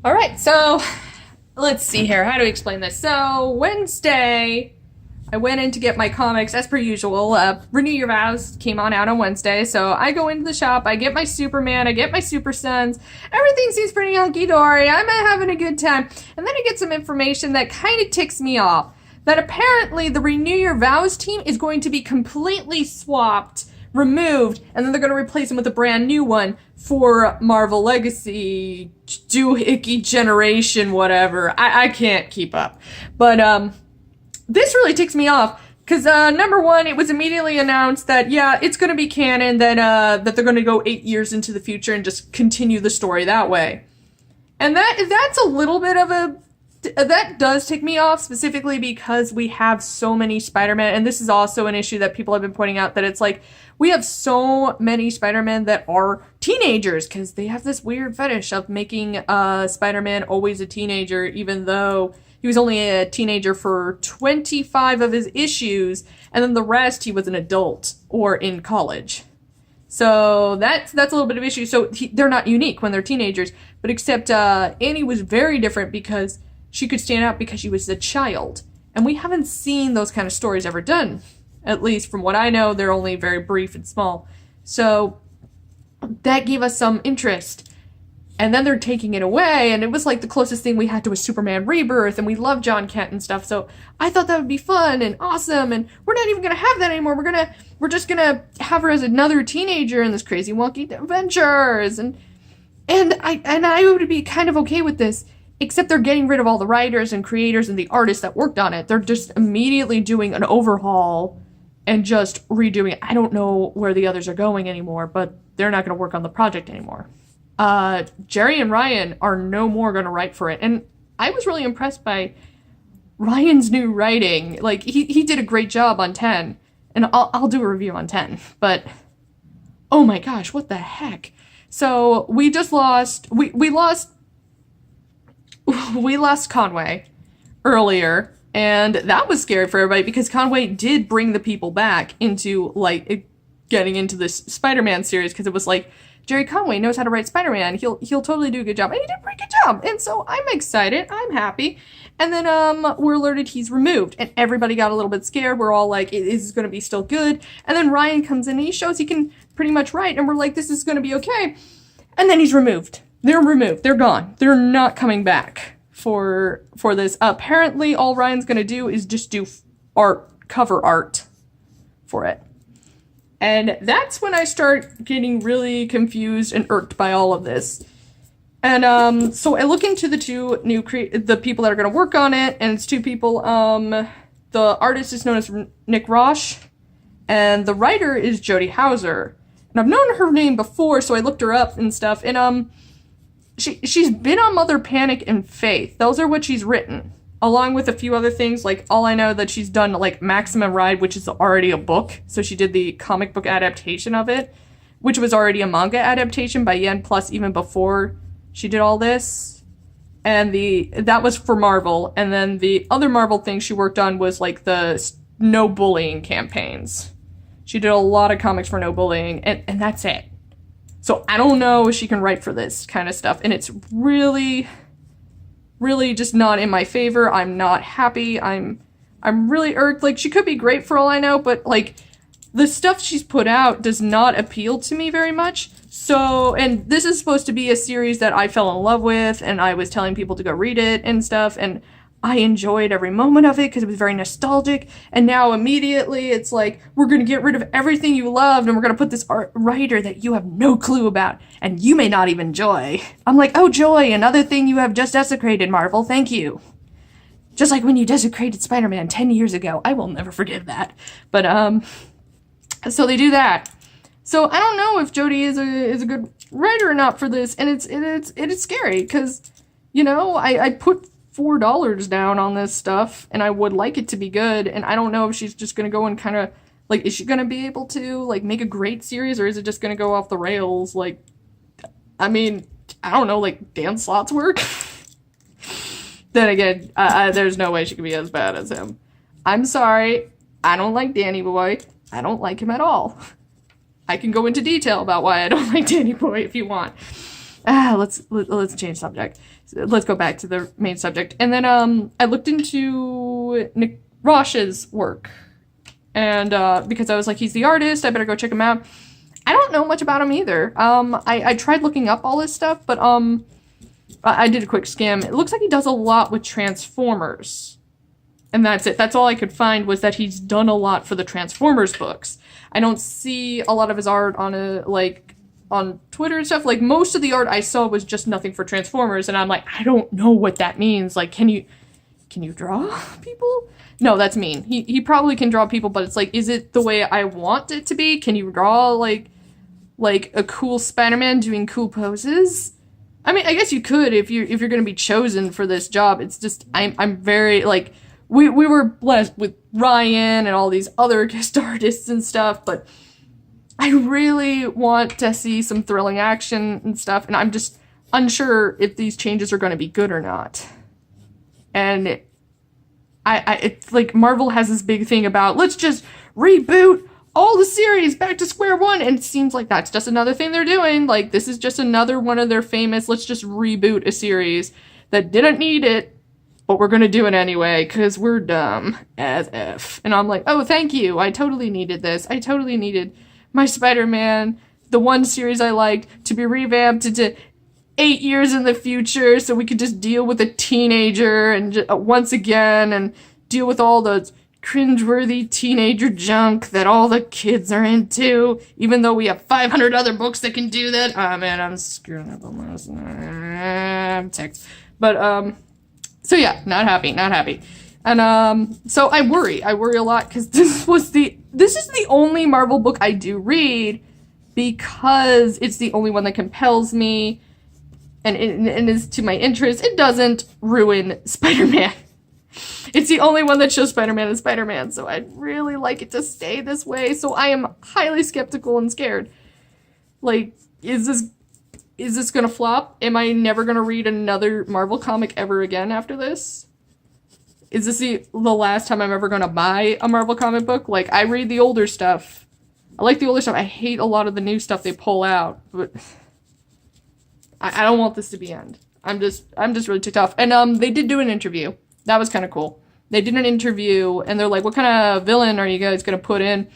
All right, so let's see here. How do we explain this? So Wednesday, I went in to get my comics as per usual. Renew Your Vows came on Wednesday, so I go into the shop. I get my Superman. I get my Super Sons. Everything seems pretty hunky dory. I'm having a good time, and then I get some information that kind of ticks me off. That apparently the Renew Your Vows team is going to be completely swapped, removed, and then they're going to replace them with a brand new one for Marvel Legacy, Doohickey Generation, whatever. I can't keep up. But, this really ticks me off, because, number one, it was immediately announced that, yeah, it's going to be canon, that they're going to go 8 years into the future and just continue the story that way. And that's a little bit of that does tick me off, specifically because we have so many Spider-Man, and this is also an issue that people have been pointing out, that it's like, we have so many Spider-Man that are teenagers, because they have this weird fetish of making Spider-Man always a teenager, even though he was only a teenager for 25 of his issues, and then the rest he was an adult or in college. So that's a little bit of issue. So they're not unique when they're teenagers, but except Annie was very different because she could stand out because she was a child. And we haven't seen those kind of stories ever done. At least from what I know, they're only very brief and small. So that gave us some interest. And then they're taking it away, and it was like the closest thing we had to a Superman Rebirth, and we love John Kent and stuff, so I thought that would be fun and awesome, and we're not even gonna have that anymore. We're just gonna have her as another teenager in this crazy wonky adventures, and I would be kind of okay with this, except they're getting rid of all the writers and creators and the artists that worked on it. They're just immediately doing an overhaul and just redoing it. I don't know where the others are going anymore, but they're not gonna work on the project anymore. Gerry and Ryan are no more going to write for it. And I was really impressed by Ryan's new writing. Like, he did a great job on 10. And I'll do a review on 10. But, oh my gosh, what the heck? So, we just lost, we lost Conway earlier. And that was scary for everybody because Conway did bring the people back into, like, getting into this Spider-Man series. Because it was like, Gerry Conway knows how to write Spider-Man. He'll totally do a good job. And he did a pretty good job. And so I'm excited. I'm happy. And then we're alerted he's removed. And everybody got a little bit scared. We're all like, is this going to be still good? And then Ryan comes in and he shows he can pretty much write. And we're like, this is going to be okay. And then he's removed. They're removed. They're gone. They're not coming back for this. Apparently, all Ryan's going to do is just do cover art for it. And that's when I start getting really confused and irked by all of this. And so I look into the two new the people that are going to work on it, and it's two people. The artist is known as Nick Roche, and the writer is Jody Hauser. And I've known her name before, so I looked her up and stuff. And she's been on Mother Panic and Faith. Those are what she's written. Along with a few other things, like, all I know that she's done, like, Maximum Ride, which is already a book. So she did the comic book adaptation of it, which was already a manga adaptation by Yen Plus even before she did all this. And that was for Marvel. And then the other Marvel thing she worked on was, like, the no bullying campaigns. She did a lot of comics for no bullying, and that's it. So I don't know if she can write for this kind of stuff. And it's really just not in my favor. I'm not happy. I'm really irked. Like, she could be great for all I know, but, like, the stuff she's put out does not appeal to me very much. So, and this is supposed to be a series that I fell in love with, and I was telling people to go read it and stuff, and I enjoyed every moment of it because it was very nostalgic. And now immediately it's like, we're going to get rid of everything you loved and we're going to put this writer that you have no clue about and you may not even enjoy. I'm like, oh joy, another thing you have just desecrated, Marvel. Thank you. Just like when you desecrated Spider-Man 10 years ago. I will never forgive that. But, so they do that. So I don't know if Jody is a good writer or not for this. And it is scary because, you know, I put $4 down on this stuff, and I would like it to be good, and I don't know if she's just gonna go and kind of, like, is she gonna be able to, like, make a great series, or is it just gonna go off the rails? Like, I mean, I don't know, like, Dan Slott's work? Then again, there's no way she could be as bad as him. I'm sorry, I don't like Danny Boy. I don't like him at all. I can go into detail about why I don't like Danny Boy if you want. let's change subject. Let's go back to the main subject. And then I looked into Nick Roche's work, and because I was like, he's the artist, I better go check him out. I don't know much about him either. I tried looking up all his stuff, but I did a quick skim. It looks like he does a lot with Transformers. And that's it. That's all I could find, was that he's done a lot for the Transformers books. I don't see a lot of his art on on Twitter and stuff. Like, most of the art I saw was just nothing for Transformers, and I'm like, I don't know what that means. Like, can you draw people? No, that's mean. He probably can draw people, but it's like, is it the way I want it to be? Can you draw like a cool Spider-Man doing cool poses? I mean, I guess you could if you're gonna be chosen for this job. It's just I'm very like, we were blessed with Ryan and all these other guest artists and stuff, but I really want to see some thrilling action and stuff, and I'm just unsure if these changes are going to be good or not. And it's like, Marvel has this big thing about, let's just reboot all the series back to square one, and it seems like that's just another thing they're doing. Like, this is just another one of their famous, let's just reboot a series that didn't need it, but we're gonna do it anyway, because we're dumb as F. And I'm like, oh, thank you, I totally needed this. I totally needed my Spider-Man, the one series I liked, to be revamped into 8 years in the future, so we could just deal with a teenager and once again, and deal with all the cringeworthy teenager junk that all the kids are into, even though we have 500 other books that can do that. Oh man, I'm screwing up almost. I'm ticked. But, so yeah, not happy. And, so I worry a lot, because this is the only Marvel book I do read, because it's the only one that compels me, and is to my interest. It doesn't ruin Spider-Man. It's the only one that shows Spider-Man as Spider-Man, so I'd really like it to stay this way, so I am highly skeptical and scared. Like, is this gonna flop? Am I never gonna read another Marvel comic ever again after this? Is this the last time I'm ever gonna buy a Marvel comic book? Like, I read the older stuff. I like the older stuff. I hate a lot of the new stuff they pull out, but I don't want this to be end. I'm just really ticked off. And they did do an interview. That was kind of cool. They did an interview, and they're like, what kind of villain are you guys gonna put in?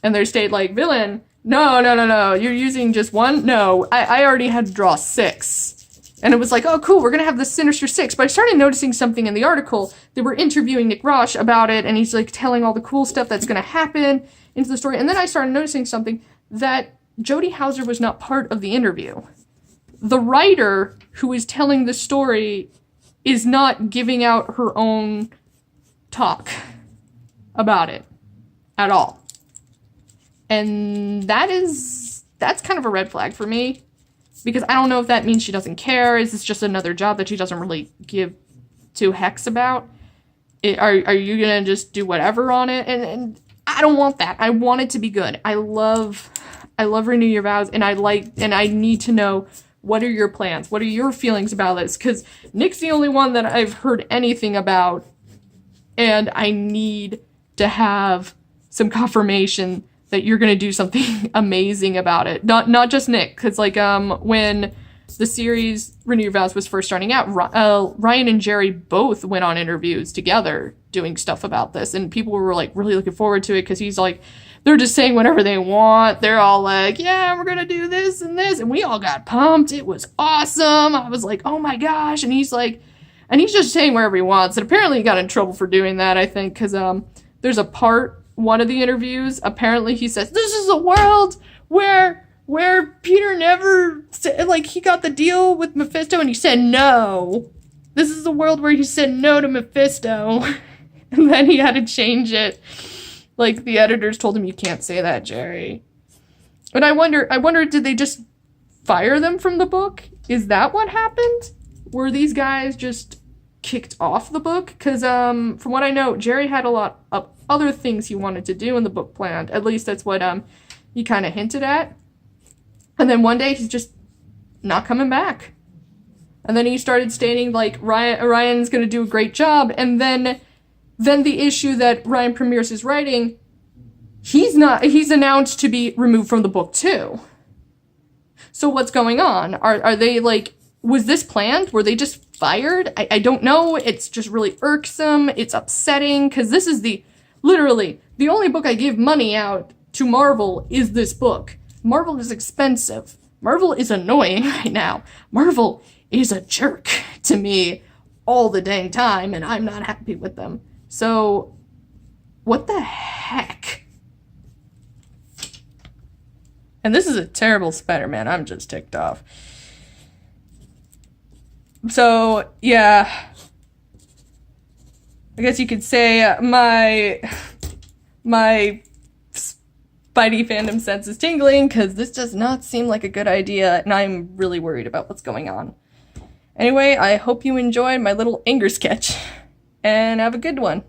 And they stayed like, villain? No, you're using just one? No, I already had to draw 6. And it was like, oh, cool, we're going to have the Sinister Six. But I started noticing something in the article. They were interviewing Nick Roche about it, and he's, like, telling all the cool stuff that's going to happen into the story. And then I started noticing something, that Jody Hauser was not part of the interview. The writer who is telling the story is not giving out her own talk about it at all. And that's kind of a red flag for me. Because I don't know if that means she doesn't care. Is this just another job that she doesn't really give two hecks about? Are you gonna just do whatever on it? And I don't want that. I want it to be good. I love Renew Your Vows, and I need to know, what are your plans? What are your feelings about this? Because Nick's the only one that I've heard anything about, and I need to have some confirmation that you're gonna do something amazing about it. Not just Nick, because like when the series Renew Your Vows was first starting out, Ryan and Gerry both went on interviews together doing stuff about this, and people were like really looking forward to it, because he's like, they're just saying whatever they want. They're all like, yeah, we're gonna do this, and we all got pumped. It was awesome. I was like, oh my gosh. And he's like, and he's just saying whatever he wants, and apparently he got in trouble for doing that, I think, because there's a part, one of the interviews, apparently he says, this is a world where Peter never said, like, he got the deal with Mephisto and he said no. This is a world where he said no to Mephisto. And then he had to change it. Like, the editors told him, you can't say that, Gerry. And I wonder, did they just fire them from the book? Is that what happened? Were these guys just kicked off the book? Because from what I know, Gerry had a lot of other things he wanted to do in the book planned. At least that's what he kind of hinted at. And then one day he's just not coming back. And then he started stating like Ryan's going to do a great job. And then the issue that Ryan Premiers is writing, he's announced to be removed from the book too. So what's going on? Are they like, was this planned? Were they just fired? I don't know. It's just really irksome. It's upsetting because this is literally the only book I give money out to Marvel is this book. Marvel is expensive. Marvel is annoying right now. Marvel is a jerk to me all the dang time, and I'm not happy with them. So, what the heck? And this is a terrible Spider-Man. I'm just ticked off. So, yeah. I guess you could say my Spidey fandom sense is tingling, because this does not seem like a good idea, and I'm really worried about what's going on. Anyway, I hope you enjoyed my little anger sketch, and have a good one.